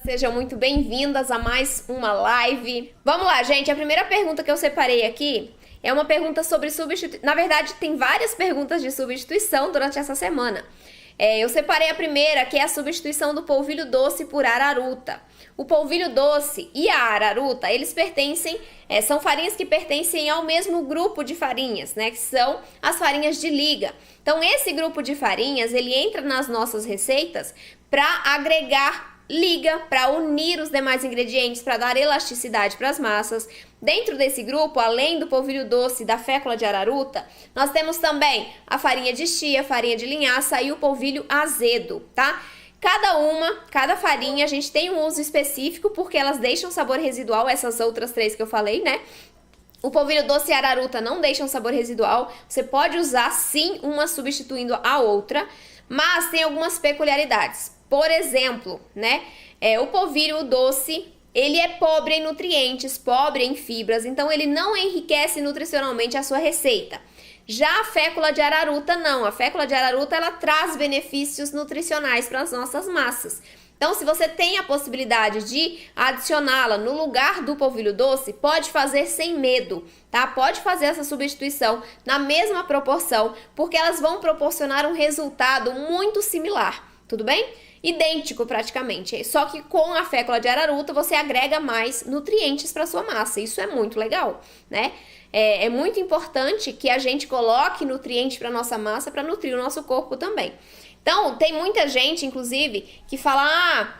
Sejam muito bem-vindas a mais uma live. Vamos lá, gente. A primeira pergunta que eu separei aqui é uma pergunta sobre substituição. Na verdade, tem várias perguntas de substituição durante essa semana. Eu separei a primeira, que é a substituição do polvilho doce por araruta. O polvilho doce e a araruta, eles pertencem, são farinhas que pertencem ao mesmo grupo de farinhas, né? Que são as farinhas de liga. Então, esse grupo de farinhas, ele entra nas nossas receitas para agregar liga, para unir os demais ingredientes, para dar elasticidade para as massas. Dentro desse grupo, além do polvilho doce e da fécula de araruta, nós temos também a farinha de chia, farinha de linhaça e o polvilho azedo, tá? Cada farinha a gente tem um uso específico porque elas deixam sabor residual, essas outras três que eu falei, né? O polvilho doce e a araruta não deixam sabor residual, você pode usar sim uma substituindo a outra, mas tem algumas peculiaridades. Por exemplo, né, o polvilho doce, ele é pobre em nutrientes, pobre em fibras, então ele não enriquece nutricionalmente a sua receita. Já a fécula de araruta não, a fécula de araruta ela traz benefícios nutricionais para as nossas massas. Então, se você tem a possibilidade de adicioná-la no lugar do polvilho doce, pode fazer sem medo, tá? Pode fazer essa substituição na mesma proporção, porque elas vão proporcionar um resultado muito similar, tudo bem? Idêntico praticamente, só que com a fécula de araruta você agrega mais nutrientes para sua massa, isso é muito legal, né? É muito importante que a gente coloque nutrientes para nossa massa para nutrir o nosso corpo também. Então, tem muita gente, inclusive, que fala,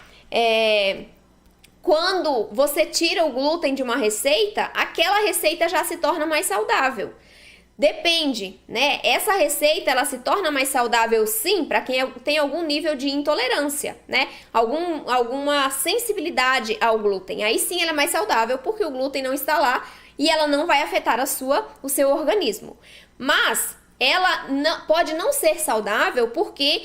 quando você tira o glúten de uma receita, aquela receita já se torna mais saudável. Depende, né? Essa receita, ela se torna mais saudável sim para quem tem algum nível de intolerância, né? Alguma sensibilidade ao glúten. Aí sim ela é mais saudável porque o glúten não está lá e ela não vai afetar o seu organismo. Mas ela pode não ser saudável porque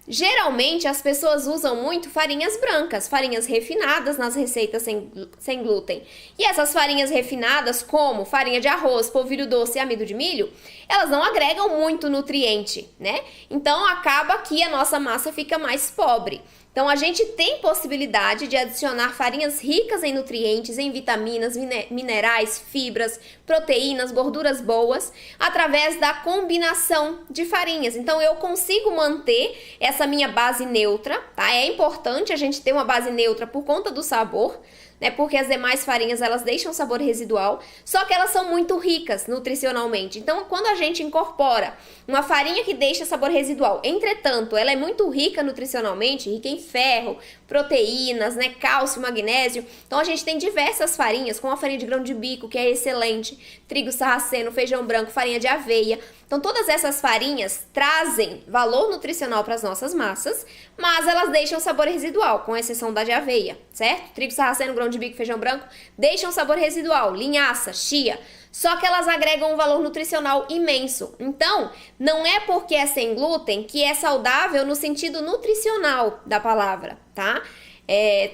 geralmente as pessoas usam muito farinhas brancas, farinhas refinadas nas receitas sem glúten. E essas farinhas refinadas, como farinha de arroz, polvilho doce e amido de milho, elas não agregam muito nutriente, né? Então acaba que a nossa massa fica mais pobre. Então a gente tem possibilidade de adicionar farinhas ricas em nutrientes, em vitaminas, minerais, fibras, proteínas, gorduras boas, através da combinação de farinhas. Então eu consigo manter essa minha base neutra, tá? É importante a gente ter uma base neutra por conta do sabor, né? Porque as demais farinhas elas deixam sabor residual, só que elas são muito ricas nutricionalmente. Então, quando a gente incorpora uma farinha que deixa sabor residual, entretanto, ela é muito rica nutricionalmente, rica em ferro, proteínas, né? Cálcio, magnésio. Então, a gente tem diversas farinhas, como a farinha de grão de bico, que é excelente, trigo sarraceno, feijão branco, farinha de aveia. Então, todas essas farinhas trazem valor nutricional para as nossas massas, mas elas deixam sabor residual, com exceção da de aveia, certo? Trigo sarraceno, grão de bico, feijão branco, deixam sabor residual, linhaça, chia, só que elas agregam um valor nutricional imenso. Então, não é porque é sem glúten que é saudável no sentido nutricional da palavra, tá?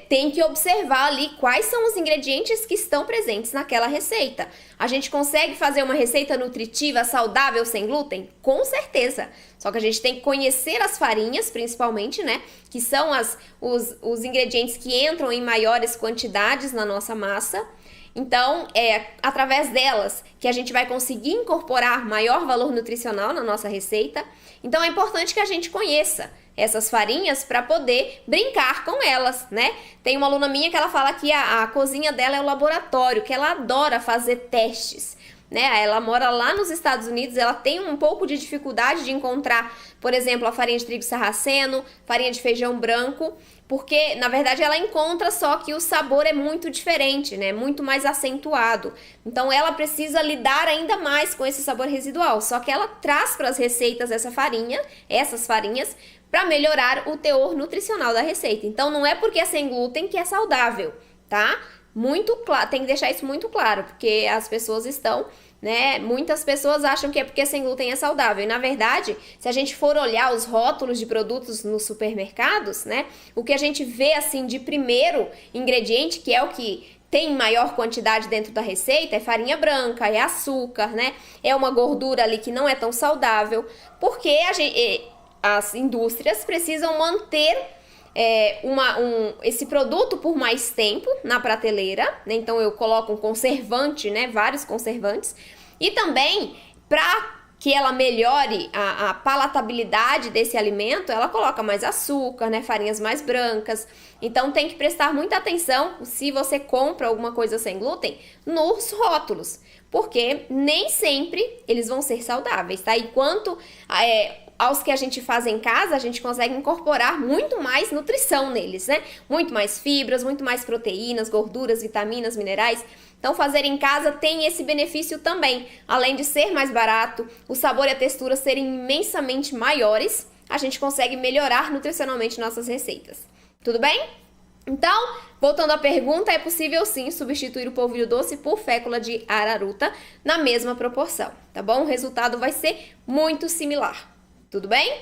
Tem que observar ali quais são os ingredientes que estão presentes naquela receita. A gente consegue fazer uma receita nutritiva, saudável, sem glúten? Com certeza. Só que a gente tem que conhecer as farinhas, principalmente, né? Que são os ingredientes que entram em maiores quantidades na nossa massa. Então, através delas que a gente vai conseguir incorporar maior valor nutricional na nossa receita. Então, é importante que a gente conheça essas farinhas para poder brincar com elas, né? Tem uma aluna minha que ela fala que a cozinha dela é o laboratório, que ela adora fazer testes, né? Ela mora lá nos Estados Unidos, ela tem um pouco de dificuldade de encontrar, por exemplo, a farinha de trigo sarraceno, farinha de feijão branco, porque, na verdade, ela encontra, só que o sabor é muito diferente, né? Muito mais acentuado. Então, ela precisa lidar ainda mais com esse sabor residual. Só que ela traz para as receitas essas farinhas, para melhorar o teor nutricional da receita. Então, não é porque é sem glúten que é saudável, tá? Muito claro, tem que deixar isso muito claro, porque as pessoas estão, né? Muitas pessoas acham que é porque sem glúten é saudável. E na verdade, se a gente for olhar os rótulos de produtos nos supermercados, né? O que a gente vê assim de primeiro ingrediente, que é o que tem maior quantidade dentro da receita, é farinha branca, é açúcar, né? É uma gordura ali que não é tão saudável, porque as indústrias precisam manter esse produto por mais tempo na prateleira, né? Então eu coloco um conservante, né? Vários conservantes. E também, para que ela melhore a palatabilidade desse alimento, ela coloca mais açúcar, né? Farinhas mais brancas. Então tem que prestar muita atenção, se você compra alguma coisa sem glúten, nos rótulos, porque nem sempre eles vão ser saudáveis, tá? Enquanto aos que a gente faz em casa, a gente consegue incorporar muito mais nutrição neles, né? Muito mais fibras, muito mais proteínas, gorduras, vitaminas, minerais. Então, fazer em casa tem esse benefício também. Além de ser mais barato, o sabor e a textura serem imensamente maiores, a gente consegue melhorar nutricionalmente nossas receitas. Tudo bem? Então, voltando à pergunta, é possível sim substituir o polvilho doce por fécula de araruta na mesma proporção, tá bom? O resultado vai ser muito similar. Tudo bem?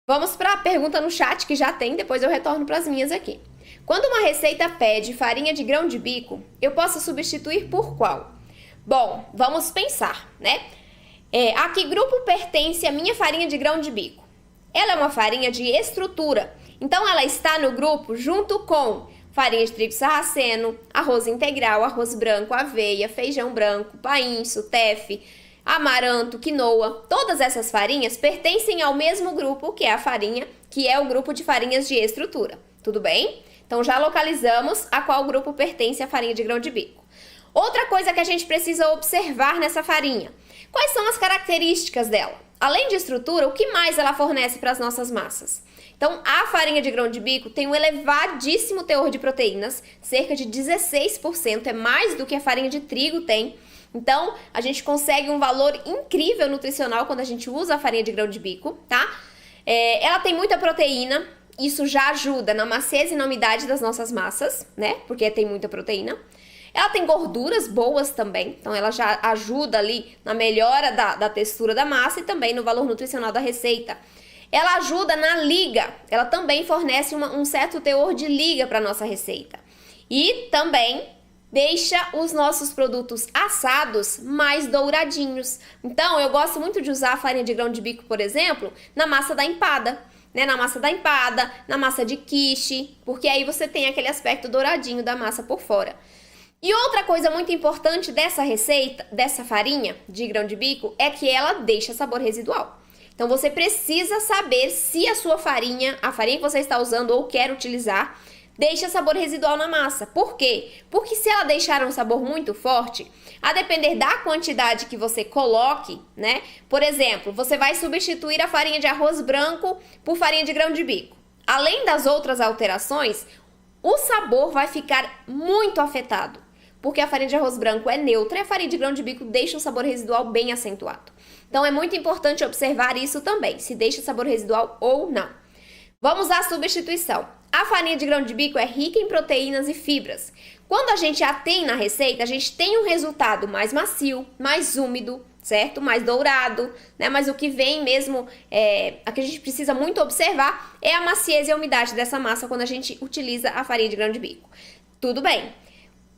Vamos para a pergunta no chat que já tem, depois eu retorno para as minhas aqui. Quando uma receita pede farinha de grão de bico, eu posso substituir por qual? Bom, vamos pensar, né? A que grupo pertence a minha farinha de grão de bico? Ela é uma farinha de estrutura, então ela está no grupo junto com farinha de trigo sarraceno, arroz integral, arroz branco, aveia, feijão branco, painço, tefe, amaranto, quinoa. Todas essas farinhas pertencem ao mesmo grupo, que é a farinha, que é o grupo de farinhas de estrutura. Tudo bem? Então já localizamos a qual grupo pertence a farinha de grão de bico. Outra coisa que a gente precisa observar nessa farinha: quais são as características dela? Além de estrutura, o que mais ela fornece para as nossas massas? Então, a farinha de grão de bico tem um elevadíssimo teor de proteínas, cerca de 16%, é mais do que a farinha de trigo tem. Então, a gente consegue um valor incrível nutricional quando a gente usa a farinha de grão de bico, tá? Ela tem muita proteína, isso já ajuda na maciez e na umidade das nossas massas, né? Porque tem muita proteína. Ela tem gorduras boas também, então ela já ajuda ali na melhora da textura da massa e também no valor nutricional da receita. Ela ajuda na liga, ela também fornece um certo teor de liga para nossa receita. E também deixa os nossos produtos assados mais douradinhos. Então, eu gosto muito de usar a farinha de grão de bico, por exemplo, na massa da empada, né? Na massa da empada, na massa de quiche, porque aí você tem aquele aspecto douradinho da massa por fora. E outra coisa muito importante dessa receita, dessa farinha de grão de bico, é que ela deixa sabor residual. Então, você precisa saber se a sua farinha, a farinha que você está usando ou quer utilizar, deixa sabor residual na massa. Por quê? Porque se ela deixar um sabor muito forte, a depender da quantidade que você coloque, né? Por exemplo, você vai substituir a farinha de arroz branco por farinha de grão de bico. Além das outras alterações, o sabor vai ficar muito afetado, porque a farinha de arroz branco é neutra e a farinha de grão de bico deixa um sabor residual bem acentuado. Então, é muito importante observar isso também, se deixa sabor residual ou não. Vamos à substituição. A farinha de grão de bico é rica em proteínas e fibras. Quando a gente a tem na receita, a gente tem um resultado mais macio, mais úmido, certo? Mais dourado, né? Mas o que vem mesmo, a que a gente precisa muito observar é a maciez e a umidade dessa massa quando a gente utiliza a farinha de grão de bico. Tudo bem.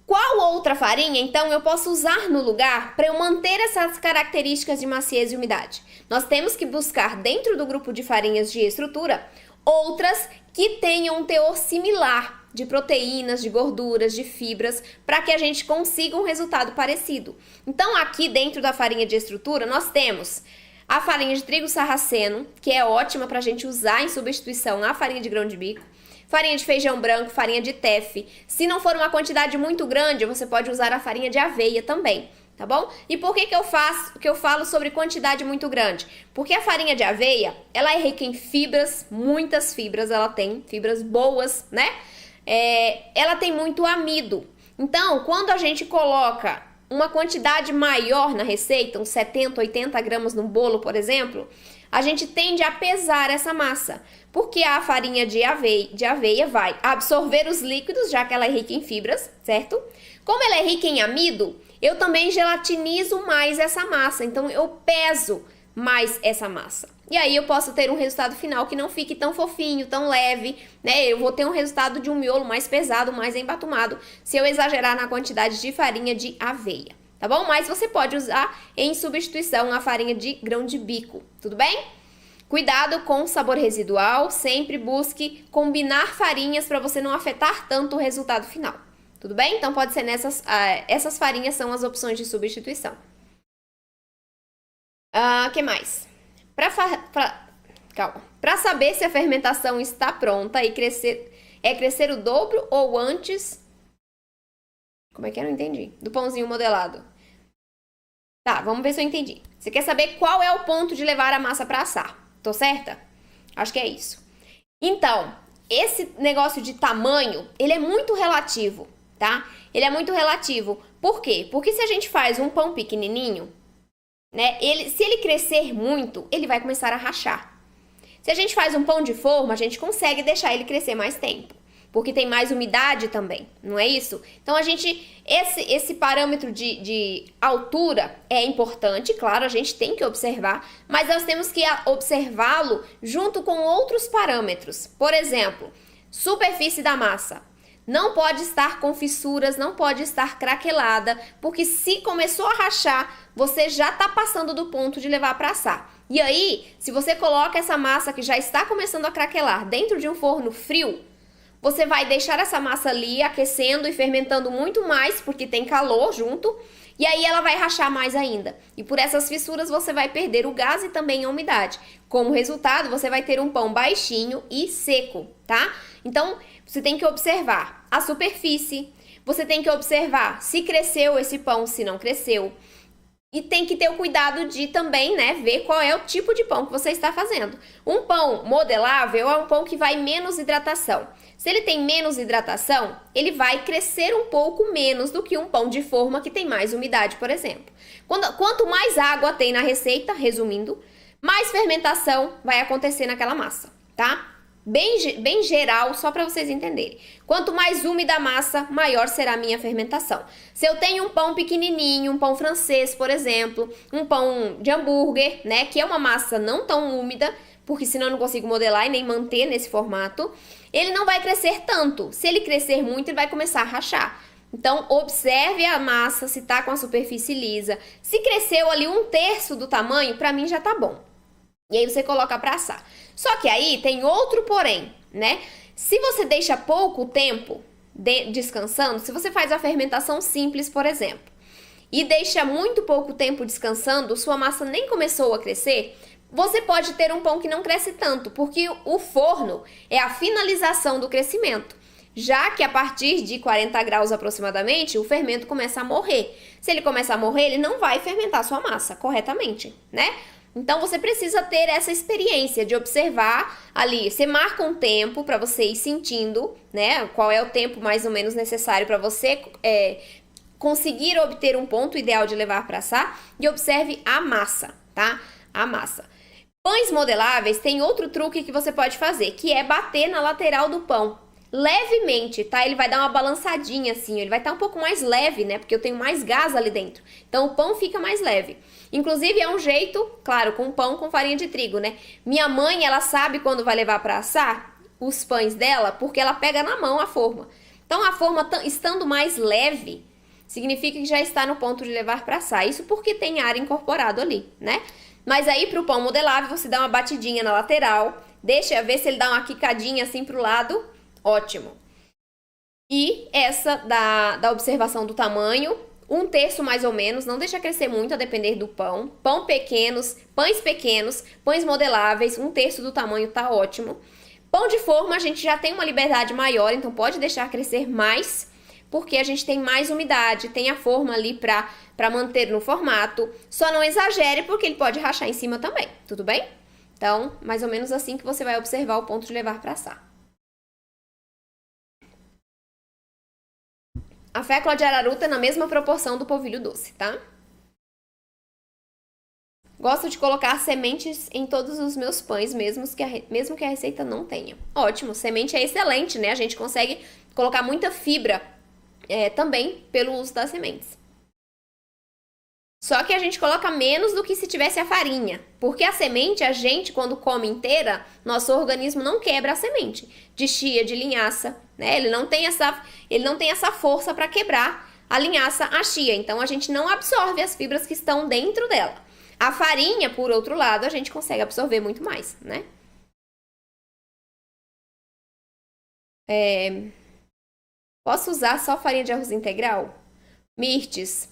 Qual outra farinha, então, eu posso usar no lugar para eu manter essas características de maciez e umidade? Nós temos que buscar dentro do grupo de farinhas de estrutura outras que tenham um teor similar de proteínas, de gorduras, de fibras, para que a gente consiga um resultado parecido. Então, aqui dentro da farinha de estrutura, nós temos a farinha de trigo sarraceno, que é ótima para a gente usar em substituição à farinha de grão de bico, farinha de feijão branco, farinha de tefe. Se não for uma quantidade muito grande, você pode usar a farinha de aveia também, tá bom? E por que eu falo sobre quantidade muito grande? Porque a farinha de aveia, ela é rica em fibras, muitas fibras ela tem, fibras boas, né? Ela tem muito amido. Então, quando a gente coloca uma quantidade maior na receita, uns 70, 80 gramas no bolo, por exemplo, a gente tende a pesar essa massa, porque a farinha de aveia vai absorver os líquidos, já que ela é rica em fibras, certo? Como ela é rica em amido, eu também gelatinizo mais essa massa, então eu peso mais essa massa. E aí eu posso ter um resultado final que não fique tão fofinho, tão leve, né? Eu vou ter um resultado de um miolo mais pesado, mais embatumado, se eu exagerar na quantidade de farinha de aveia, tá bom? Mas você pode usar em substituição a farinha de grão de bico, tudo bem? Cuidado com o sabor residual, sempre busque combinar farinhas para você não afetar tanto o resultado final. Tudo bem? Então pode ser essas farinhas são as opções de substituição. Que mais? Para saber se a fermentação está pronta e crescer o dobro ou antes... Como é que é? Não entendi. Do pãozinho modelado. Tá, vamos ver se eu entendi. Você quer saber qual é o ponto de levar a massa para assar? Tô certa? Acho que é isso. Então, esse negócio de tamanho, ele é muito relativo, tá? Ele é muito relativo. Por quê? Porque se a gente faz um pão pequenininho, né? Se ele crescer muito, ele vai começar a rachar. Se a gente faz um pão de forma, a gente consegue deixar ele crescer mais tempo, porque tem mais umidade também, não é isso? Então, esse parâmetro de altura é importante, claro, a gente tem que observar, mas nós temos que observá-lo junto com outros parâmetros. Por exemplo, superfície da massa. Não pode estar com fissuras, não pode estar craquelada, porque se começou a rachar, você já está passando do ponto de levar para assar. E aí, se você coloca essa massa que já está começando a craquelar dentro de um forno frio, você vai deixar essa massa ali aquecendo e fermentando muito mais, porque tem calor junto, e aí ela vai rachar mais ainda. E por essas fissuras você vai perder o gás e também a umidade. Como resultado, você vai ter um pão baixinho e seco, tá? Então, você tem que observar a superfície, você tem que observar se cresceu esse pão, se não cresceu. E tem que ter o cuidado de também, né, ver qual é o tipo de pão que você está fazendo. Um pão modelável é um pão que vai menos hidratação. Se ele tem menos hidratação, ele vai crescer um pouco menos do que um pão de forma que tem mais umidade, por exemplo. Quanto mais água tem na receita, resumindo, mais fermentação vai acontecer naquela massa, tá? Bem geral, só para vocês entenderem. Quanto mais úmida a massa, maior será a minha fermentação. Se eu tenho um pão pequenininho, um pão francês, por exemplo, um pão de hambúrguer, né, que é uma massa não tão úmida, porque senão eu não consigo modelar e nem manter nesse formato, ele não vai crescer tanto. Se ele crescer muito, ele vai começar a rachar. Então, observe a massa, se tá com a superfície lisa. Se cresceu ali 1/3 do tamanho, para mim já tá bom. E aí você coloca para assar. Só que aí tem outro porém, né? Se você deixa pouco tempo descansando, se você faz a fermentação simples, por exemplo, e deixa muito pouco tempo descansando, sua massa nem começou a crescer, você pode ter um pão que não cresce tanto, porque o forno é a finalização do crescimento. Já que a partir de 40 graus aproximadamente, o fermento começa a morrer. Se ele começa a morrer, ele não vai fermentar sua massa corretamente, né? Então, você precisa ter essa experiência de observar ali. Você marca um tempo para você ir sentindo, né? Qual é o tempo mais ou menos necessário para você conseguir obter um ponto ideal de levar para assar. E observe a massa, tá? A massa. Pães modeláveis tem outro truque que você pode fazer, que é bater na lateral do pão. Levemente, tá? Ele vai dar uma balançadinha assim, ele vai estar um pouco mais leve, né? Porque eu tenho mais gás ali dentro. Então, o pão fica mais leve. Inclusive, é um jeito, claro, com pão com farinha de trigo, né? Minha mãe, ela sabe quando vai levar para assar os pães dela, porque ela pega na mão a forma. Então, a forma estando mais leve, significa que já está no ponto de levar para assar. Isso porque tem ar incorporado ali, né? Mas aí, para o pão modelável, você dá uma batidinha na lateral, deixa ver se ele dá uma quicadinha assim pro lado. Ótimo. E essa da observação do tamanho, 1/3 mais ou menos, não deixa crescer muito a depender do pão. Pães pequenos, pães modeláveis, 1/3 do tamanho tá ótimo. Pão de forma a gente já tem uma liberdade maior, então pode deixar crescer mais, porque a gente tem mais umidade, tem a forma ali para manter no formato. Só não exagere, porque ele pode rachar em cima também, tudo bem? Então, mais ou menos assim que você vai observar o ponto de levar para assar. A fécula de araruta tá na mesma proporção do polvilho doce, tá? Gosto de colocar sementes em todos os meus pães, mesmo que a receita não tenha. Ótimo, semente é excelente, né? A gente consegue colocar muita fibra também pelo uso das sementes. Só que a gente coloca menos do que se tivesse a farinha. Porque a semente, a gente, quando come inteira, nosso organismo não quebra a semente. De chia, de linhaça, né? Ele não tem essa força para quebrar a linhaça, a chia. Então, a gente não absorve as fibras que estão dentro dela. A farinha, por outro lado, a gente consegue absorver muito mais, né? Posso usar só farinha de arroz integral? Mirtes,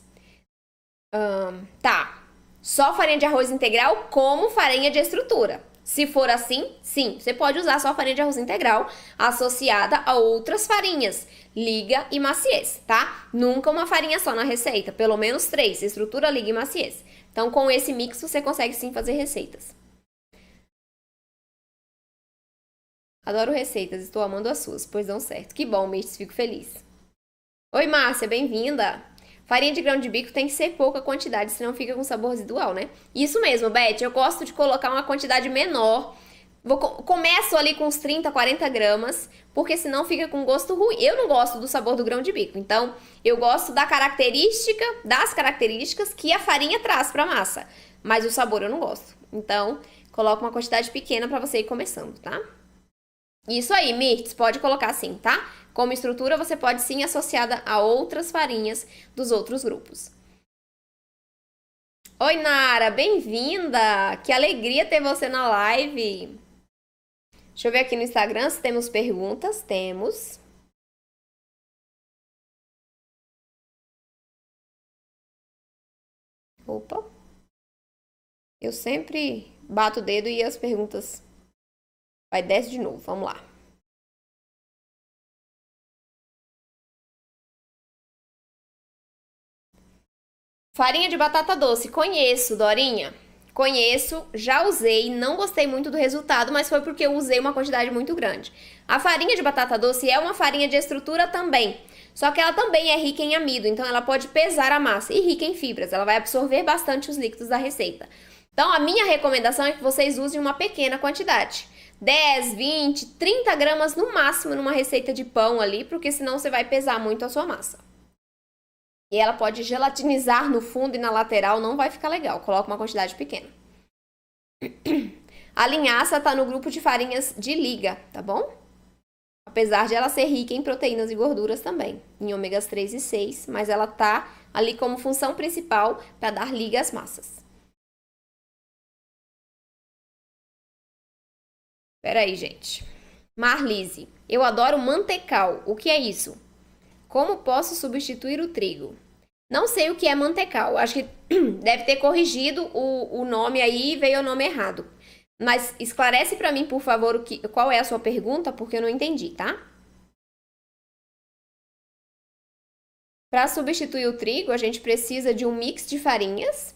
tá. Só farinha de arroz integral como farinha de estrutura. Se for assim, sim, você pode usar só farinha de arroz integral associada a outras farinhas, liga e maciez, tá? Nunca uma farinha só na receita, pelo menos 3, estrutura, liga e maciez. Então, com esse mix, você consegue sim fazer receitas. Adoro receitas, estou amando as suas, pois dão certo. Que bom, Mirtes, fico feliz. Oi, Márcia, bem-vinda. Farinha de grão de bico tem que ser pouca quantidade, senão fica com sabor residual, né? Isso mesmo, Beth, eu gosto de colocar uma quantidade menor. Começo ali com uns 30, 40 gramas, porque senão fica com gosto ruim. Eu não gosto do sabor do grão de bico, então eu gosto das características que a farinha traz pra massa. Mas o sabor eu não gosto. Então, coloca uma quantidade pequena pra você ir começando, tá? Isso aí, Mirtz, pode colocar assim, tá? Como estrutura, você pode sim associada a outras farinhas dos outros grupos. Oi, Nara, bem-vinda! Que alegria ter você na live! Deixa eu ver aqui no Instagram se temos perguntas. Temos. Opa! Eu sempre bato o dedo e as perguntas... Vai, desce de novo, vamos lá. Farinha de batata doce, conheço, Dorinha. Conheço, já usei, não gostei muito do resultado, mas foi porque eu usei uma quantidade muito grande. A farinha de batata doce é uma farinha de estrutura também, só que ela também é rica em amido, então ela pode pesar a massa e rica em fibras, ela vai absorver bastante os líquidos da receita. Então a minha recomendação é que vocês usem uma pequena quantidade. 10, 20, 30 gramas no máximo numa receita de pão ali, porque senão você vai pesar muito a sua massa. E ela pode gelatinizar no fundo e na lateral, não vai ficar legal. Coloca uma quantidade pequena. A linhaça tá no grupo de farinhas de liga, tá bom? Apesar de ela ser rica em proteínas e gorduras também, em ômegas 3 e 6, mas ela tá ali como função principal para dar liga às massas. Pera aí, gente. Marlise, eu adoro mantecal. O que é isso? Como posso substituir o trigo? Não sei o que é mantecal. Acho que deve ter corrigido o nome aí e veio o nome errado. Mas esclarece para mim, por favor, qual é a sua pergunta, porque eu não entendi, tá? Para substituir o trigo, a gente precisa de um mix de farinhas,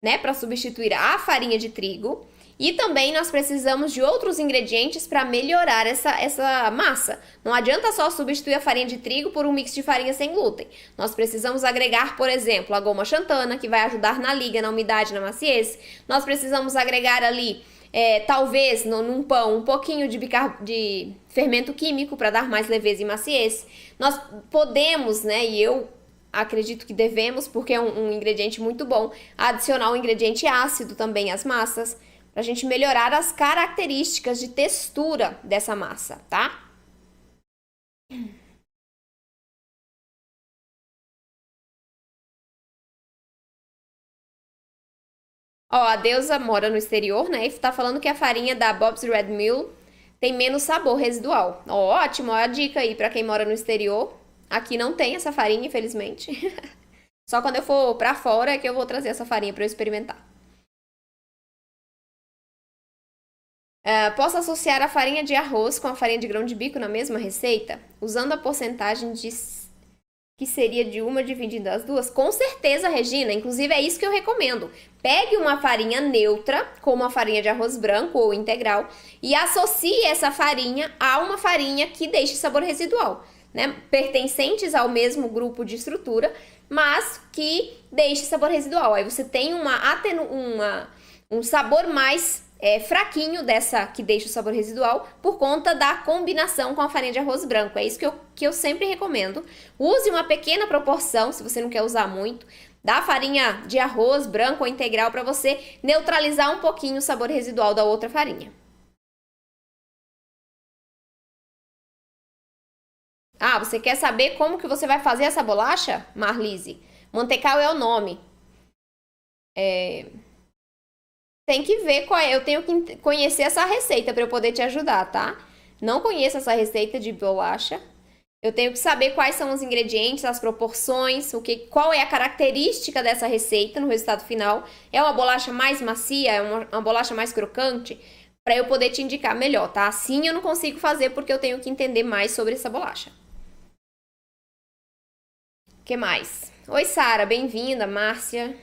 né? Para substituir a farinha de trigo. E também nós precisamos de outros ingredientes para melhorar essa massa. Não adianta só substituir a farinha de trigo por um mix de farinha sem glúten. Nós precisamos agregar, por exemplo, a goma xantana, que vai ajudar na liga, na umidade, na maciez. Nós precisamos agregar ali, talvez, num pão, um pouquinho de fermento químico para dar mais leveza e maciez. Nós podemos, né, e eu acredito que devemos, porque é um ingrediente muito bom, adicionar um ingrediente ácido também às massas, para a gente melhorar as características de textura dessa massa, tá? Ó, a Deusa mora no exterior, né? E tá falando que a farinha da Bob's Red Mill tem menos sabor residual. Ó, ótimo, ó a dica aí para quem mora no exterior. Aqui não tem essa farinha, infelizmente. Só quando eu for para fora é que eu vou trazer essa farinha para eu experimentar. Posso associar a farinha de arroz com a farinha de grão de bico na mesma receita? Usando a porcentagem que seria de uma dividindo as duas? Com certeza, Regina. Inclusive, é isso que eu recomendo. Pegue uma farinha neutra, como a farinha de arroz branco ou integral, e associe essa farinha a uma farinha que deixe sabor residual, né? Pertencentes ao mesmo grupo de estrutura, mas que deixe sabor residual. Aí você tem um sabor mais fraquinho dessa que deixa o sabor residual por conta da combinação com a farinha de arroz branco. É isso que eu sempre recomendo. Use uma pequena proporção, se você não quer usar muito, da farinha de arroz branco ou integral para você neutralizar um pouquinho o sabor residual da outra farinha. Ah, você quer saber como que você vai fazer essa bolacha, Marlise? Mantecal é o nome. tem que ver qual é. Eu tenho que conhecer essa receita para eu poder te ajudar, tá? Não conheço essa receita de bolacha. Eu tenho que saber quais são os ingredientes, as proporções, qual é a característica dessa receita no resultado final. É uma bolacha mais macia? É uma bolacha mais crocante? Para eu poder te indicar melhor, tá? Assim eu não consigo fazer porque eu tenho que entender mais sobre essa bolacha. O que mais? Oi, Sara, bem-vinda, Márcia.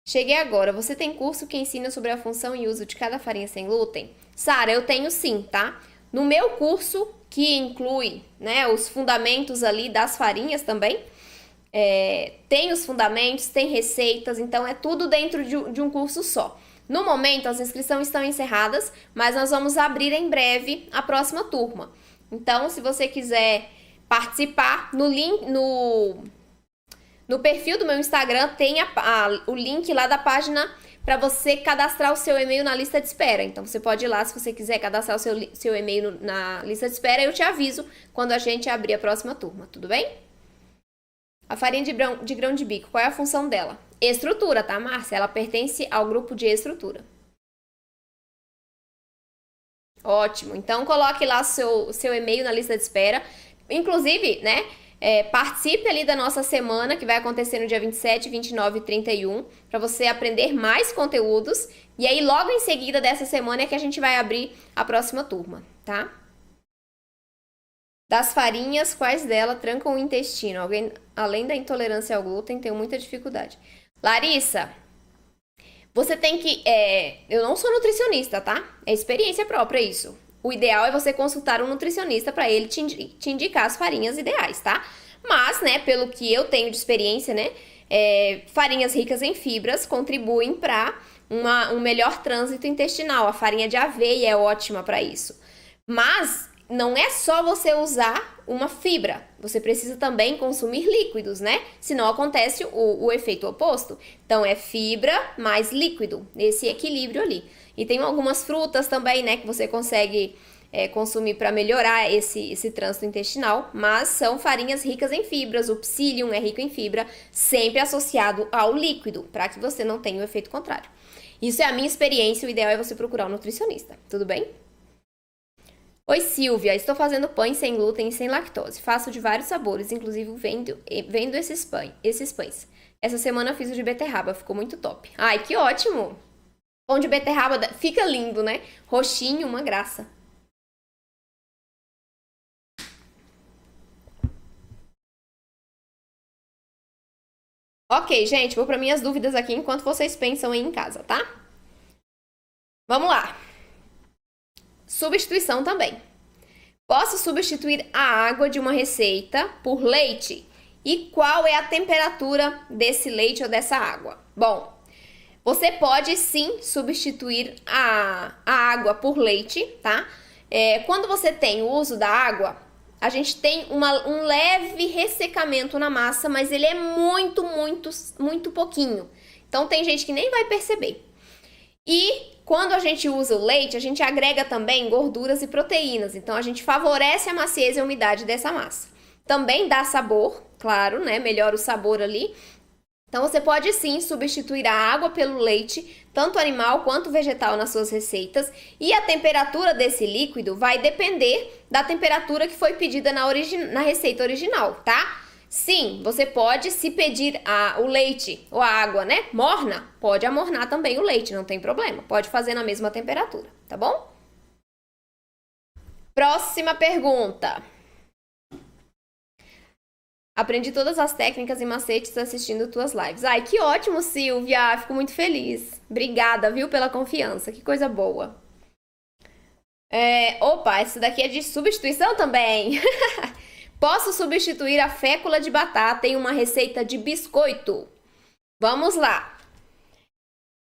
Cheguei agora. Você tem curso que ensina sobre a função e uso de cada farinha sem glúten? Sara, eu tenho sim, tá? No meu curso, que inclui, né, os fundamentos ali das farinhas também, tem os fundamentos, tem receitas, então é tudo dentro de um curso só. No momento, as inscrições estão encerradas, mas nós vamos abrir em breve a próxima turma. Então, se você quiser participar, no link, no perfil do meu Instagram tem o link lá da página para você cadastrar o seu e-mail na lista de espera. Então, você pode ir lá se você quiser cadastrar o seu e-mail na lista de espera. Eu te aviso quando a gente abrir a próxima turma, tudo bem? A farinha de grão de bico, qual é a função dela? Estrutura, tá, Márcia? Ela pertence ao grupo de estrutura. Ótimo. Então, coloque lá o seu e-mail na lista de espera. Inclusive, né? Participe ali da nossa semana, que vai acontecer no dia 27, 29 e 31, para você aprender mais conteúdos. E aí, logo em seguida dessa semana é que a gente vai abrir a próxima turma, tá? Das farinhas, quais dela trancam o intestino? Alguém, além da intolerância ao glúten, tem muita dificuldade. Larissa, você tem que... eu não sou nutricionista, tá? É experiência própria isso. O ideal é você consultar um nutricionista para ele te indicar as farinhas ideais, tá? Mas, né, pelo que eu tenho de experiência, né, farinhas ricas em fibras contribuem para um melhor trânsito intestinal. A farinha de aveia é ótima para isso. Mas não é só você usar uma fibra, você precisa também consumir líquidos, né? Senão acontece o efeito oposto. Então, é fibra mais líquido, esse equilíbrio ali. E tem algumas frutas também, né, que você consegue consumir para melhorar esse trânsito intestinal, mas são farinhas ricas em fibras, o psyllium é rico em fibra, sempre associado ao líquido, para que você não tenha o efeito contrário. Isso é a minha experiência, o ideal é você procurar um nutricionista, tudo bem? Oi, Silvia, estou fazendo pães sem glúten e sem lactose. Faço de vários sabores, inclusive vendo esses pães. Essa semana fiz o de beterraba, ficou muito top. Ai, que ótimo! Pão de beterraba fica lindo, né? Roxinho, uma graça. Ok, gente, vou para minhas dúvidas aqui enquanto vocês pensam aí em casa, tá? Vamos lá. Substituição também. Posso substituir a água de uma receita por leite? E qual é a temperatura desse leite ou dessa água? Bom, você pode sim substituir a água por leite, tá? Quando você tem o uso da água, a gente tem um leve ressecamento na massa, mas ele é muito, muito, muito pouquinho. Então tem gente que nem vai perceber. E quando a gente usa o leite, a gente agrega também gorduras e proteínas. Então a gente favorece a maciez e a umidade dessa massa. Também dá sabor, claro, né? Melhora o sabor ali. Então, você pode sim substituir a água pelo leite, tanto animal quanto vegetal nas suas receitas. E a temperatura desse líquido vai depender da temperatura que foi pedida na receita original, tá? Sim, você pode, se pedir o leite ou a água, né, morna, pode amornar também o leite, não tem problema. Pode fazer na mesma temperatura, tá bom? Próxima pergunta. Aprendi todas as técnicas e macetes assistindo tuas lives. Ai, que ótimo, Silvia! Fico muito feliz. Obrigada, viu, pela confiança. Que coisa boa. Opa, essa daqui é de substituição também. Posso substituir a fécula de batata em uma receita de biscoito? Vamos lá.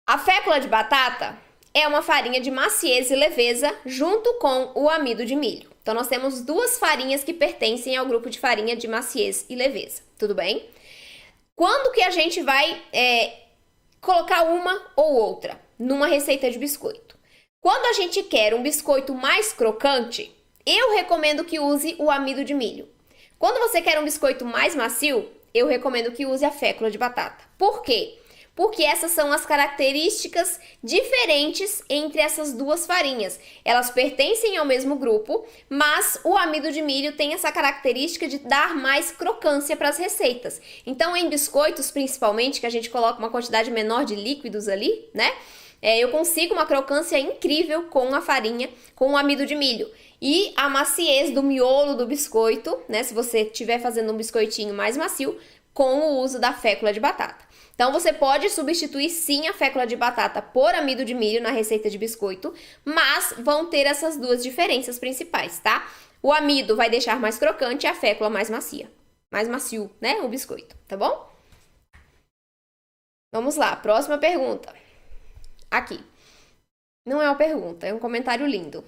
A fécula de batata é uma farinha de maciez e leveza junto com o amido de milho. Então, nós temos duas farinhas que pertencem ao grupo de farinha de maciez e leveza, tudo bem? Quando que a gente vai colocar uma ou outra numa receita de biscoito? Quando a gente quer um biscoito mais crocante, eu recomendo que use o amido de milho. Quando você quer um biscoito mais macio, eu recomendo que use a fécula de batata. Por quê? porque essas são as características diferentes entre essas duas farinhas. Elas pertencem ao mesmo grupo, mas o amido de milho tem essa característica de dar mais crocância para as receitas. Então, em biscoitos, principalmente, que a gente coloca uma quantidade menor de líquidos ali, né? Eu consigo uma crocância incrível com a farinha, com o amido de milho. E a maciez do miolo do biscoito, né? Se você estiver fazendo um biscoitinho mais macio, com o uso da fécula de batata. Então, você pode substituir sim a fécula de batata por amido de milho na receita de biscoito, mas vão ter essas duas diferenças principais, tá? O amido vai deixar mais crocante e a fécula mais macia. Mais macio, né? O biscoito, tá bom? Vamos lá, próxima pergunta. Aqui. Não é uma pergunta, é um comentário lindo.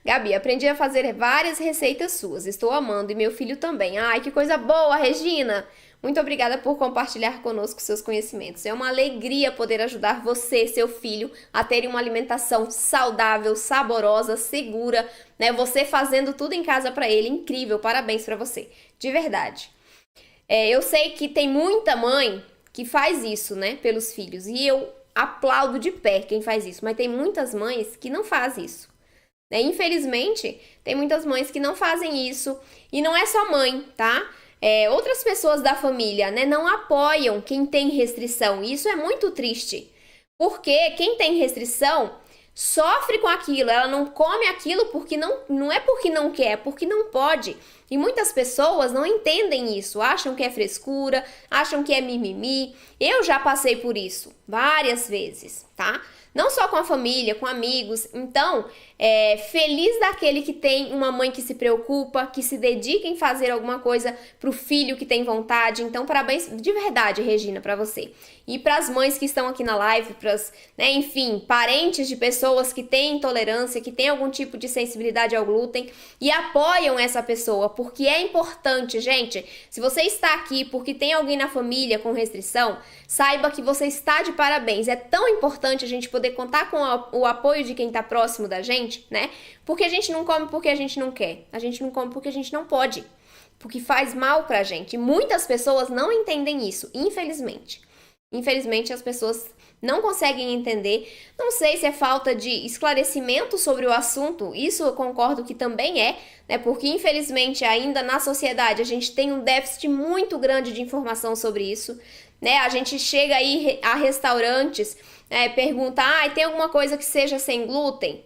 Gabi, aprendi a fazer várias receitas suas. Estou amando e meu filho também. Ai, que coisa boa, Regina! Muito obrigada por compartilhar conosco seus conhecimentos. É uma alegria poder ajudar você e seu filho a terem uma alimentação saudável, saborosa, segura, né? Você fazendo tudo em casa para ele. Incrível, parabéns para você. De verdade. Eu sei que tem muita mãe que faz isso, né, pelos filhos. E eu aplaudo de pé quem faz isso, mas tem muitas mães que não fazem isso. Infelizmente, tem muitas mães que não fazem isso, e não é só mãe, tá? Outras pessoas da família, né, não apoiam quem tem restrição, e isso é muito triste, porque quem tem restrição sofre com aquilo, ela não come aquilo porque não é porque não quer, é porque não pode. E muitas pessoas não entendem isso, acham que é frescura, acham que é mimimi. Eu já passei por isso várias vezes, tá? Não só com a família, com amigos. Então, feliz daquele que tem uma mãe que se preocupa, que se dedica em fazer alguma coisa pro filho que tem vontade. Então, parabéns de verdade, Regina, para você. E para as mães que estão aqui na live, para as, né, enfim, parentes de pessoas que têm intolerância, que têm algum tipo de sensibilidade ao glúten e apoiam essa pessoa, porque é importante, gente. Se você está aqui porque tem alguém na família com restrição, saiba que você está de parabéns. É tão importante a gente poder contar com o apoio de quem está próximo da gente, né? Porque a gente não come porque a gente não quer. A gente não come porque a gente não pode. Porque faz mal pra gente. E muitas pessoas não entendem isso, infelizmente. Infelizmente, as pessoas não conseguem entender. Não sei se é falta de esclarecimento sobre o assunto. Isso eu concordo que também é, né? Porque, infelizmente, ainda na sociedade, a gente tem um déficit muito grande de informação sobre isso, né? A gente chega aí a restaurantes, pergunta, tem alguma coisa que seja sem glúten?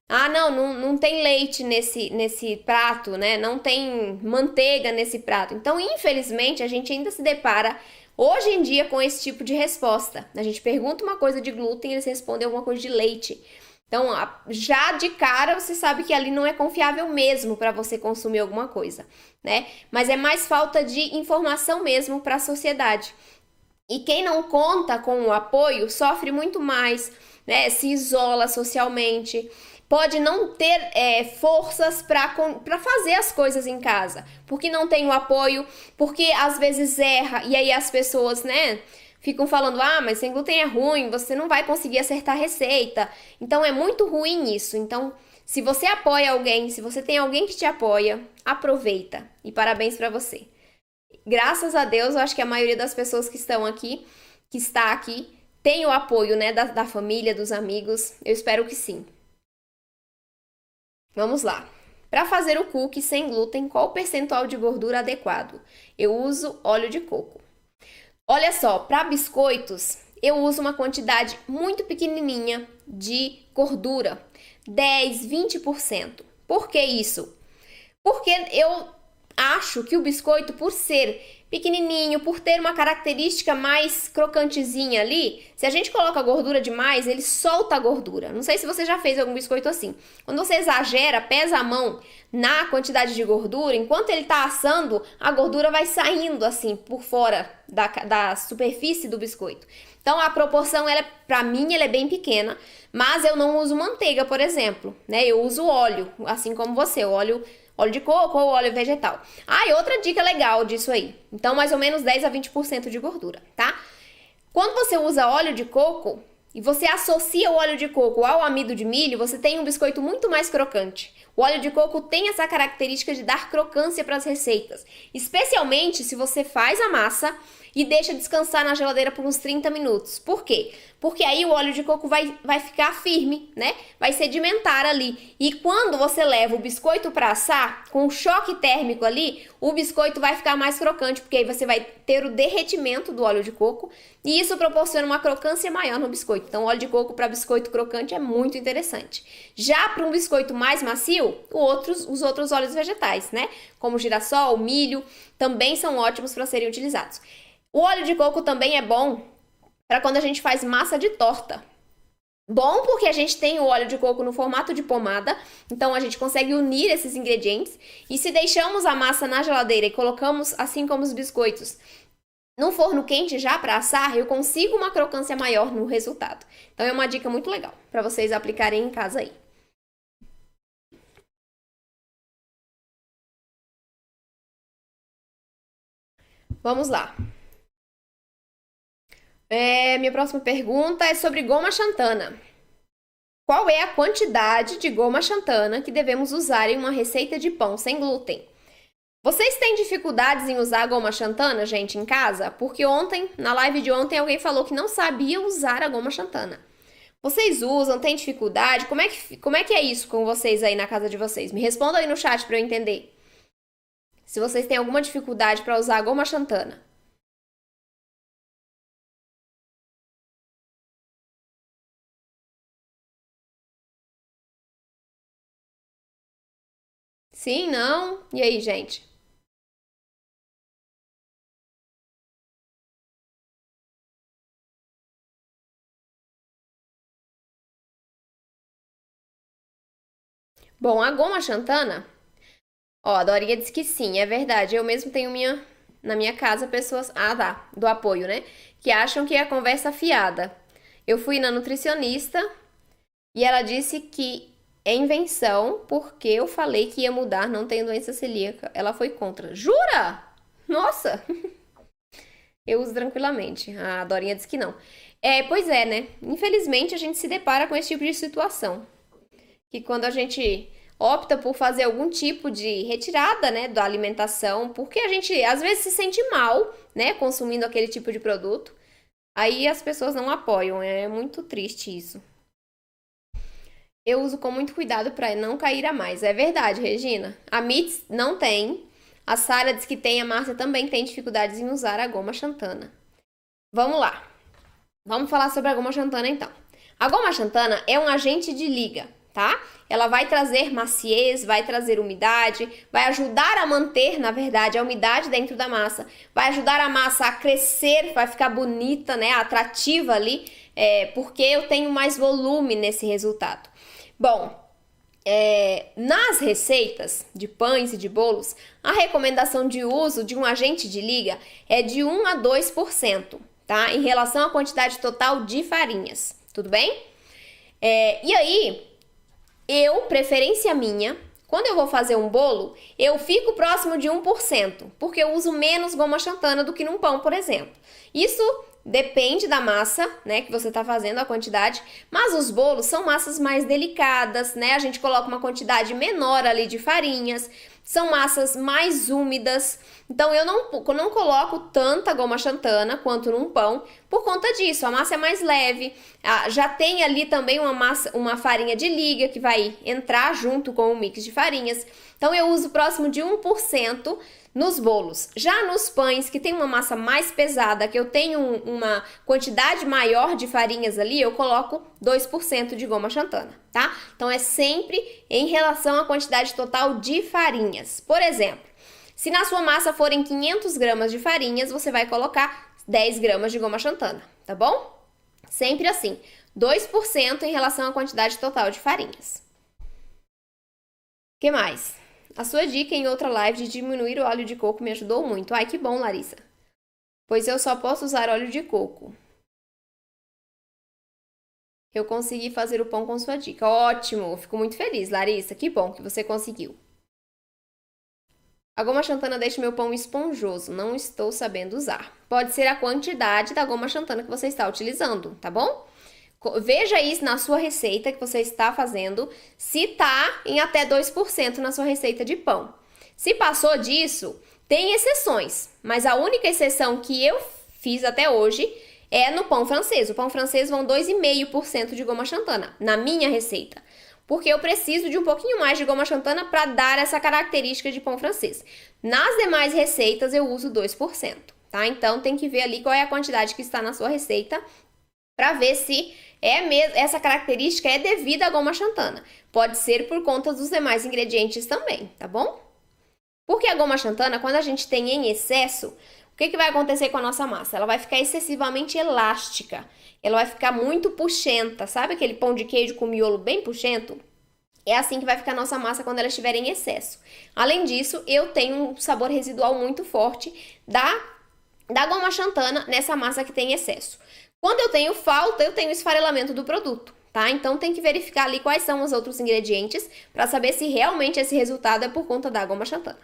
Não tem leite nesse prato, né? Não tem manteiga nesse prato. Então, infelizmente, a gente ainda se depara hoje em dia com esse tipo de resposta. A gente pergunta uma coisa de glúten e eles respondem alguma coisa de leite. Então, já de cara, você sabe que ali não é confiável mesmo para você consumir alguma coisa, né? Mas é mais falta de informação mesmo para a sociedade. E quem não conta com o apoio sofre muito mais, né? Se isola socialmente, pode não ter forças para fazer as coisas em casa, porque não tem o apoio, porque às vezes erra, e aí as pessoas, né, ficam falando, mas sem glúten é ruim, você não vai conseguir acertar a receita. Então é muito ruim isso. Então, se você apoia alguém, se você tem alguém que te apoia, aproveita. E parabéns para você. Graças a Deus, eu acho que a maioria das pessoas que estão aqui, que está aqui, tem o apoio, né, da família, dos amigos. Eu espero que sim. Vamos lá. Para fazer o cookie sem glúten, qual o percentual de gordura adequado? Eu uso óleo de coco. Olha só, para biscoitos, eu uso uma quantidade muito pequenininha de gordura, 10, 20%. Por que isso? Porque eu acho que o biscoito, por ser pequenininho, por ter uma característica mais crocantezinha ali, se a gente coloca gordura demais, ele solta a gordura. Não sei se você já fez algum biscoito assim. Quando você exagera, pesa a mão na quantidade de gordura, enquanto ele tá assando, a gordura vai saindo assim por fora da superfície do biscoito. Então a proporção, pra mim, ela é bem pequena, mas eu não uso manteiga, por exemplo, né? Eu uso óleo, assim como você, óleo de coco ou óleo vegetal. E outra dica legal disso aí. Então, mais ou menos 10 a 20% de gordura, tá? Quando você usa óleo de coco e você associa o óleo de coco ao amido de milho, você tem um biscoito muito mais crocante. O óleo de coco tem essa característica de dar crocância para as receitas, especialmente se você faz a massa e deixa descansar na geladeira por uns 30 minutos. Por quê? Porque aí o óleo de coco vai ficar firme, né? Vai sedimentar ali. E quando você leva o biscoito para assar, com o choque térmico ali, o biscoito vai ficar mais crocante, porque aí você vai ter o derretimento do óleo de coco e isso proporciona uma crocância maior no biscoito. Então, óleo de coco para biscoito crocante é muito interessante. Já para um biscoito mais macio, os outros óleos vegetais, né? Como girassol, milho, também são ótimos para serem utilizados. O óleo de coco também é bom para quando a gente faz massa de torta. Bom porque a gente tem o óleo de coco no formato de pomada, então a gente consegue unir esses ingredientes. E se deixamos a massa na geladeira e colocamos, assim como os biscoitos, no forno quente já para assar, eu consigo uma crocância maior no resultado. Então é uma dica muito legal para vocês aplicarem em casa aí. Vamos lá. Minha próxima pergunta é sobre goma xantana. Qual é a quantidade de goma xantana que devemos usar em uma receita de pão sem glúten? Vocês têm dificuldades em usar a goma xantana, gente, em casa? Porque ontem, na live de ontem, alguém falou que não sabia usar a goma xantana. Vocês usam? Tem dificuldade? Como é que é isso com vocês aí na casa de vocês? Me respondam aí no chat para eu entender. Se vocês têm alguma dificuldade para usar a goma xantana. Sim, não? E aí, gente? Bom, a goma xantana, ó, a Dorinha disse que sim, é verdade. Eu mesmo tenho na minha casa pessoas, tá, do apoio, né? Que acham que é conversa fiada. Eu fui na nutricionista e ela disse que é invenção porque eu falei que ia mudar, não tenho doença celíaca. Ela foi contra. Jura? Nossa! Eu uso tranquilamente. A Dorinha disse que não. Pois é, né? Infelizmente a gente se depara com esse tipo de situação. Que quando a gente opta por fazer algum tipo de retirada, né, da alimentação, porque a gente às vezes se sente mal, né, consumindo aquele tipo de produto, aí as pessoas não apoiam. É muito triste isso. Eu uso com muito cuidado para não cair a mais. É verdade, Regina. A Mits não tem. A Sara diz que tem. A Márcia também tem dificuldades em usar a goma xantana. Vamos lá. Vamos falar sobre a goma xantana então. A goma xantana é um agente de liga, tá? Ela vai trazer maciez, vai trazer umidade, vai ajudar a manter, na verdade, a umidade dentro da massa, vai ajudar a massa a crescer, vai ficar bonita, né, atrativa ali, porque eu tenho mais volume nesse resultado. Bom, nas receitas de pães e de bolos, a recomendação de uso de um agente de liga é de 1 a 2%, tá? Em relação à quantidade total de farinhas, tudo bem? E aí, preferência minha, quando eu vou fazer um bolo, eu fico próximo de 1%, porque eu uso menos goma xantana do que num pão, por exemplo. Isso depende da massa, né, que você tá fazendo, a quantidade, mas os bolos são massas mais delicadas, né? A gente coloca uma quantidade menor ali de farinhas, são massas mais úmidas, então eu não coloco tanta goma xantana quanto num pão, por conta disso, a massa é mais leve, já tem ali também uma farinha de liga que vai entrar junto com o mix de farinhas, então eu uso próximo de 1% nos bolos. Já nos pães, que tem uma massa mais pesada, que eu tenho uma quantidade maior de farinhas ali, eu coloco 2% de goma xantana, tá? Então é sempre em relação à quantidade total de farinhas. Por exemplo, se na sua massa forem 500 gramas de farinhas, você vai colocar 10 gramas de goma xantana, tá bom? Sempre assim, 2% em relação à quantidade total de farinhas. O que mais? A sua dica em outra live de diminuir o óleo de coco me ajudou muito. Ai, que bom, Larissa. Pois eu só posso usar óleo de coco. Eu consegui fazer o pão com sua dica. Ótimo, fico muito feliz, Larissa. Que bom que você conseguiu. A goma xantana deixa meu pão esponjoso. Não estou sabendo usar. Pode ser a quantidade da goma xantana que você está utilizando, tá bom? Veja isso na sua receita que você está fazendo, se tá em até 2% na sua receita de pão. Se passou disso, tem exceções, mas a única exceção que eu fiz até hoje é no pão francês. O pão francês vão 2,5% de goma xantana na minha receita, porque eu preciso de um pouquinho mais de goma xantana para dar essa característica de pão francês. Nas demais receitas eu uso 2%, tá? Então tem que ver ali qual é a quantidade que está na sua receita para ver se essa característica é devida à goma xantana. Pode ser por conta dos demais ingredientes também, tá bom? Porque a goma xantana, quando a gente tem em excesso, o que vai acontecer com a nossa massa? Ela vai ficar excessivamente elástica, ela vai ficar muito puxenta, sabe aquele pão de queijo com miolo bem puxento? É assim que vai ficar a nossa massa quando ela estiver em excesso. Além disso, eu tenho um sabor residual muito forte da goma xantana nessa massa que tem excesso. Quando eu tenho falta, eu tenho esfarelamento do produto, tá? Então tem que verificar ali quais são os outros ingredientes para saber se realmente esse resultado é por conta da goma xantana.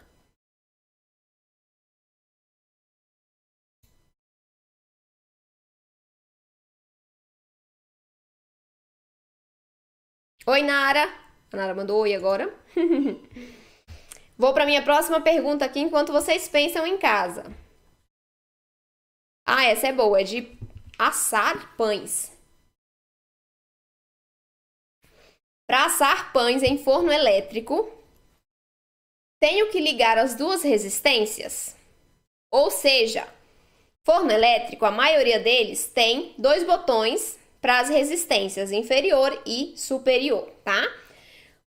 Oi, Nara. A Nara mandou oi agora. Vou para minha próxima pergunta aqui enquanto vocês pensam em casa. Ah, essa é boa, é de assar pães. Para assar pães em forno elétrico, tenho que ligar as duas resistências? Ou seja, forno elétrico, a maioria deles tem 2 botões para as resistências, inferior e superior, tá?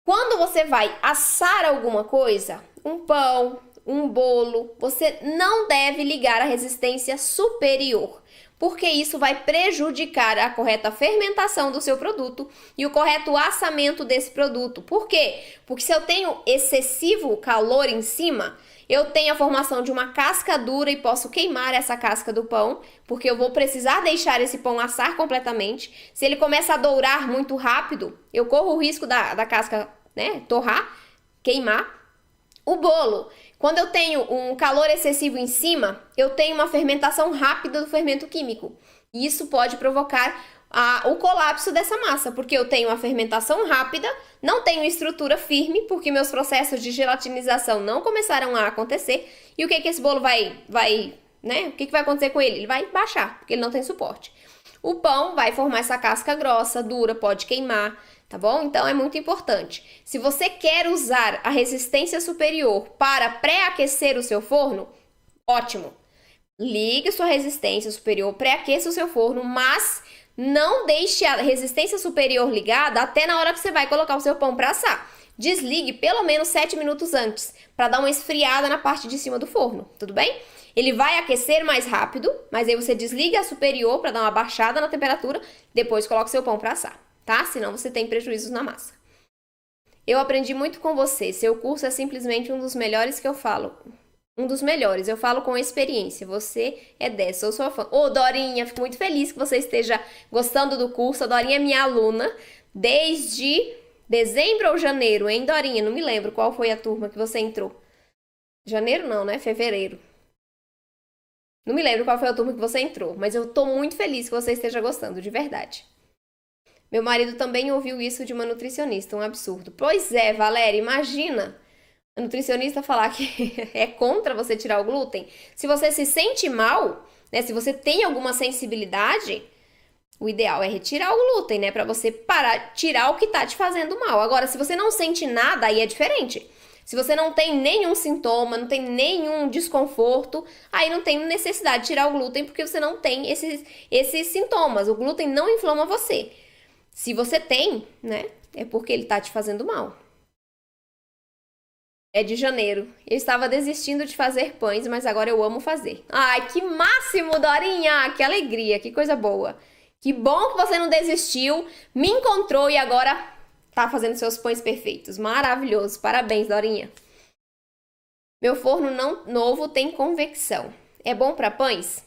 Quando você vai assar alguma coisa, um pão, um bolo, você não deve ligar a resistência superior, porque isso vai prejudicar a correta fermentação do seu produto e o correto assamento desse produto. Por quê? Porque se eu tenho excessivo calor em cima, eu tenho a formação de uma casca dura e posso queimar essa casca do pão, porque eu vou precisar deixar esse pão assar completamente. Se ele começa a dourar muito rápido, eu corro o risco da casca, né, torrar, queimar. O bolo, quando eu tenho um calor excessivo em cima, eu tenho uma fermentação rápida do fermento químico. E isso pode provocar o colapso dessa massa, porque eu tenho uma fermentação rápida, não tenho estrutura firme, porque meus processos de gelatinização não começaram a acontecer. E o que esse bolo né? O que vai acontecer com ele? Ele vai baixar, porque ele não tem suporte. O pão vai formar essa casca grossa, dura, pode queimar, tá bom? Então é muito importante. Se você quer usar a resistência superior para pré-aquecer o seu forno, ótimo. Ligue sua resistência superior, pré-aqueça o seu forno, mas não deixe a resistência superior ligada até na hora que você vai colocar o seu pão para assar. Desligue pelo menos 7 minutos antes, para dar uma esfriada na parte de cima do forno, tudo bem? Ele vai aquecer mais rápido, mas aí você desliga a superior para dar uma baixada na temperatura, depois coloca o seu pão para assar, tá? Senão você tem prejuízos na massa. Eu aprendi muito com você, seu curso é simplesmente um dos melhores que eu falo. Um dos melhores, eu falo com experiência, você é dessa, eu sou sua fã. Ô, Dorinha, fico muito feliz que você esteja gostando do curso, a Dorinha é minha aluna desde dezembro ou janeiro, hein, Dorinha? Não me lembro qual foi a turma que você entrou. Janeiro não, né? Fevereiro. Não me lembro qual foi a turma que você entrou, mas eu tô muito feliz que você esteja gostando, de verdade. Meu marido também ouviu isso de uma nutricionista, um absurdo. Pois é, Valéria, imagina a nutricionista falar que é contra você tirar o glúten. Se você se sente mal, né, se você tem alguma sensibilidade, o ideal é retirar o glúten, né, para você parar, tirar o que tá te fazendo mal. Agora, se você não sente nada, aí é diferente. Se você não tem nenhum sintoma, não tem nenhum desconforto, aí não tem necessidade de tirar o glúten, porque você não tem esses sintomas. O glúten não inflama você. Se você tem, né, é porque ele tá te fazendo mal. É de janeiro. Eu estava desistindo de fazer pães, mas agora eu amo fazer. Ai, que máximo, Dorinha! Que alegria, que coisa boa. Que bom que você não desistiu, me encontrou e agora tá fazendo seus pães perfeitos. Maravilhoso. Parabéns, Dorinha. Meu forno novo tem convecção. É bom para pães?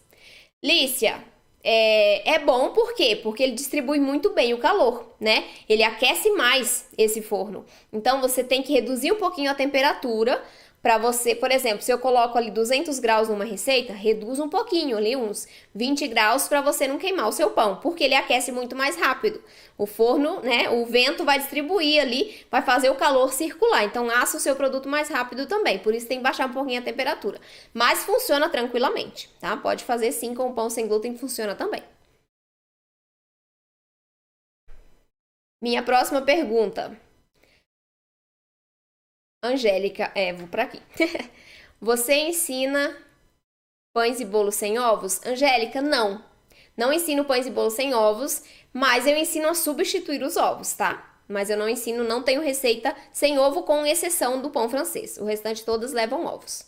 Lícia, é bom por quê? Porque ele distribui muito bem o calor, né? Ele aquece mais esse forno. Então, você tem que reduzir um pouquinho a temperatura para você, por exemplo, se eu coloco ali 200 graus numa receita, reduz um pouquinho ali, uns 20 graus, para você não queimar o seu pão, porque ele aquece muito mais rápido. O forno, né, o vento vai distribuir ali, vai fazer o calor circular, então assa o seu produto mais rápido também, por isso tem que baixar um pouquinho a temperatura. Mas funciona tranquilamente, tá? Pode fazer sim com o pão sem glúten, funciona também. Minha próxima pergunta. Angélica, vou para aqui. Você ensina pães e bolos sem ovos? Angélica, não. Não ensino pães e bolos sem ovos, mas eu ensino a substituir os ovos, tá? Mas eu não ensino, não tenho receita sem ovo, com exceção do pão francês. O restante todas levam ovos.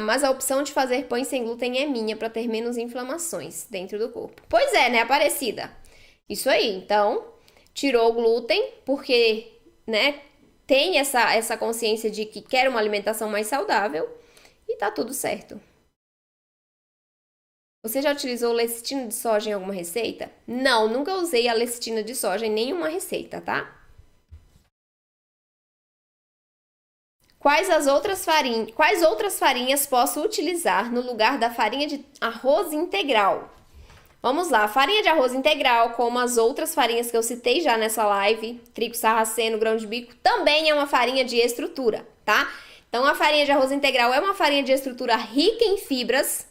Mas a opção de fazer pães sem glúten é minha, para ter menos inflamações dentro do corpo. Pois é, né, Aparecida? Isso aí, então, tirou o glúten, porque, né, tem essa consciência de que quer uma alimentação mais saudável e tá tudo certo. Você já utilizou lecitina de soja em alguma receita? Não, nunca usei a lecitina de soja em nenhuma receita, tá? Quais outras farinhas posso utilizar no lugar da farinha de arroz integral? Vamos lá, farinha de arroz integral, como as outras farinhas que eu citei já nessa live, trigo sarraceno, grão de bico, também é uma farinha de estrutura, tá? Então, a farinha de arroz integral é uma farinha de estrutura rica em fibras,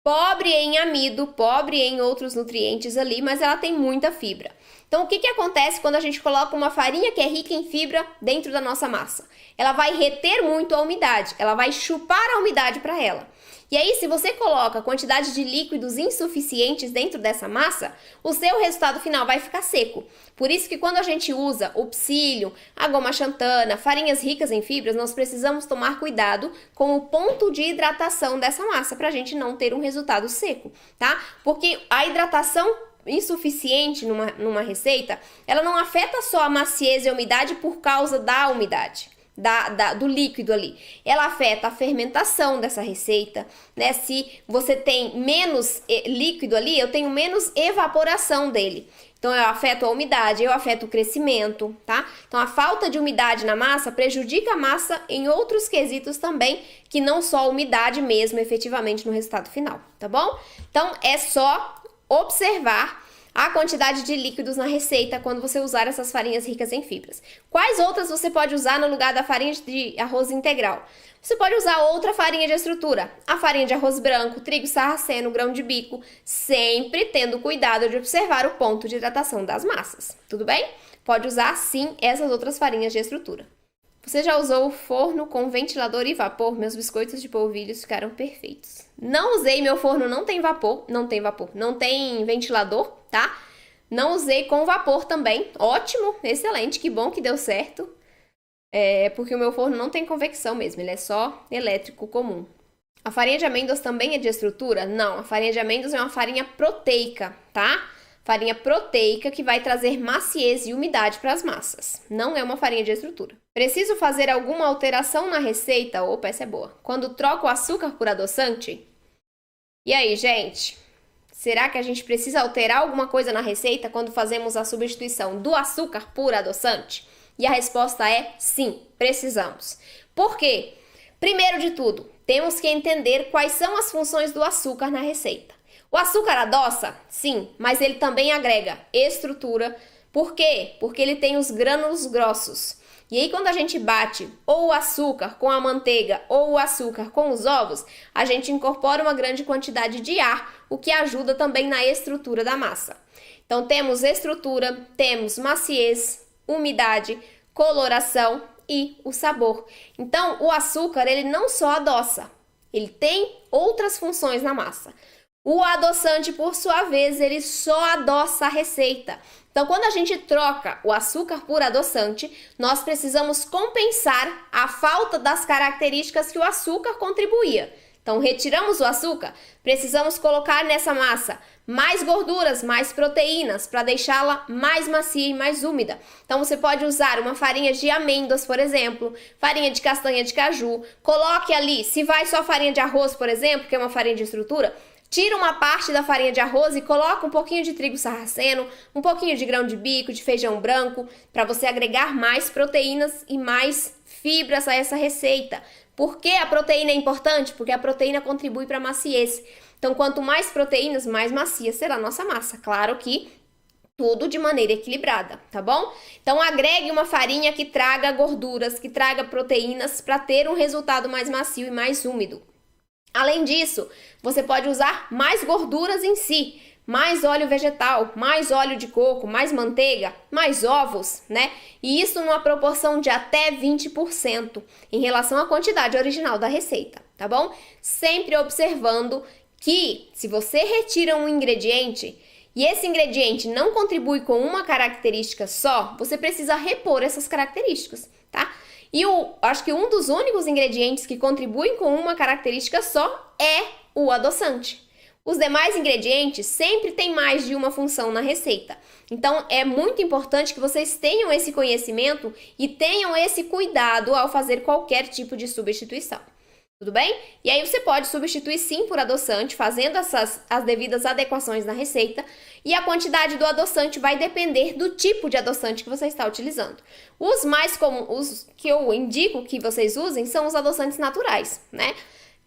pobre em amido, pobre em outros nutrientes ali, mas ela tem muita fibra. Então, o que acontece quando a gente coloca uma farinha que é rica em fibra dentro da nossa massa? Ela vai reter muito a umidade, ela vai chupar a umidade para ela. E aí, se você coloca quantidade de líquidos insuficientes dentro dessa massa, o seu resultado final vai ficar seco. Por isso que quando a gente usa o psyllium, a goma xantana, farinhas ricas em fibras, nós precisamos tomar cuidado com o ponto de hidratação dessa massa, para a gente não ter um resultado seco, tá? Porque a hidratação insuficiente numa receita, ela não afeta só a maciez e a umidade por causa da umidade. Do líquido ali. Ela afeta a fermentação dessa receita, né? Se você tem menos líquido ali, eu tenho menos evaporação dele. Então, eu afeto a umidade, eu afeto o crescimento, tá? Então, a falta de umidade na massa prejudica a massa em outros quesitos também, que não só a umidade mesmo, efetivamente, no resultado final, tá bom? Então, é só observar a quantidade de líquidos na receita quando você usar essas farinhas ricas em fibras. Quais outras você pode usar no lugar da farinha de arroz integral? Você pode usar outra farinha de estrutura, a farinha de arroz branco, trigo sarraceno, grão de bico, sempre tendo cuidado de observar o ponto de hidratação das massas, tudo bem? Pode usar sim essas outras farinhas de estrutura. Você já usou o forno com ventilador e vapor? Meus biscoitos de polvilhos ficaram perfeitos. Não usei, meu forno não tem vapor, não tem ventilador, tá? Não usei com vapor também. Ótimo, excelente, que bom que deu certo. Porque o meu forno não tem convecção mesmo, ele é só elétrico comum. A farinha de amêndoas também é de estrutura? Não, a farinha de amêndoas é uma farinha proteica, tá? Farinha proteica que vai trazer maciez e umidade para as massas. Não é uma farinha de estrutura. Preciso fazer alguma alteração na receita? Opa, essa é boa. Quando troco o açúcar por adoçante? E aí, gente? Será que a gente precisa alterar alguma coisa na receita quando fazemos a substituição do açúcar por adoçante? E a resposta é sim, precisamos. Por quê? Primeiro de tudo, temos que entender quais são as funções do açúcar na receita. O açúcar adoça? Sim, mas ele também agrega estrutura. Por quê? Porque ele tem os grânulos grossos. E aí, quando a gente bate ou o açúcar com a manteiga ou o açúcar com os ovos, a gente incorpora uma grande quantidade de ar, o que ajuda também na estrutura da massa. Então, temos estrutura, temos maciez, umidade, coloração e o sabor. Então, o açúcar, ele não só adoça, ele tem outras funções na massa. O adoçante, por sua vez, ele só adoça a receita. Então, quando a gente troca o açúcar por adoçante, nós precisamos compensar a falta das características que o açúcar contribuía. Então, retiramos o açúcar, precisamos colocar nessa massa mais gorduras, mais proteínas, para deixá-la mais macia e mais úmida. Então, você pode usar uma farinha de amêndoas, por exemplo, farinha de castanha de caju. Coloque ali, se vai só farinha de arroz, por exemplo, que é uma farinha de estrutura, tira uma parte da farinha de arroz e coloca um pouquinho de trigo sarraceno, um pouquinho de grão de bico, de feijão branco, para você agregar mais proteínas e mais fibras a essa receita. Por que a proteína é importante? Porque a proteína contribui para a maciez. Então, quanto mais proteínas, mais macia será a nossa massa. Claro que tudo de maneira equilibrada, tá bom? Então, agregue uma farinha que traga gorduras, que traga proteínas para ter um resultado mais macio e mais úmido. Além disso, você pode usar mais gorduras em si, mais óleo vegetal, mais óleo de coco, mais manteiga, mais ovos, né? E isso numa proporção de até 20% em relação à quantidade original da receita, tá bom? Sempre observando que se você retira um ingrediente e esse ingrediente não contribui com uma característica só, você precisa repor essas características, tá? E acho que um dos únicos ingredientes que contribuem com uma característica só é o adoçante. Os demais ingredientes sempre têm mais de uma função na receita. Então, é muito importante que vocês tenham esse conhecimento e tenham esse cuidado ao fazer qualquer tipo de substituição. Tudo bem? E aí você pode substituir sim por adoçante, fazendo as devidas adequações na receita, e a quantidade do adoçante vai depender do tipo de adoçante que você está utilizando. Os mais comuns, os que eu indico que vocês usem, são os adoçantes naturais, né?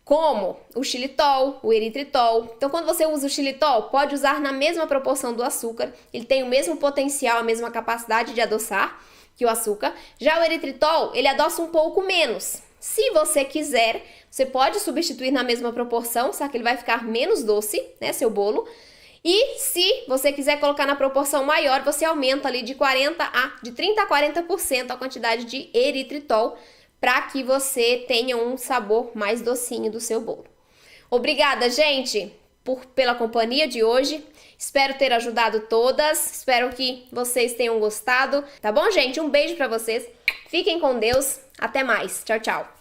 Como o xilitol, o eritritol. Então, quando você usa o xilitol, pode usar na mesma proporção do açúcar, ele tem o mesmo potencial, a mesma capacidade de adoçar que o açúcar. Já o eritritol, ele adoça um pouco menos. Se você quiser, você pode substituir na mesma proporção, só que ele vai ficar menos doce, né, seu bolo. E se você quiser colocar na proporção maior, você aumenta ali de 30 a 40% a quantidade de eritritol, para que você tenha um sabor mais docinho do seu bolo. Obrigada, gente, pela companhia de hoje. Espero ter ajudado todas. Espero que vocês tenham gostado. Tá bom, gente? Um beijo para vocês. Fiquem com Deus. Até mais. Tchau, tchau.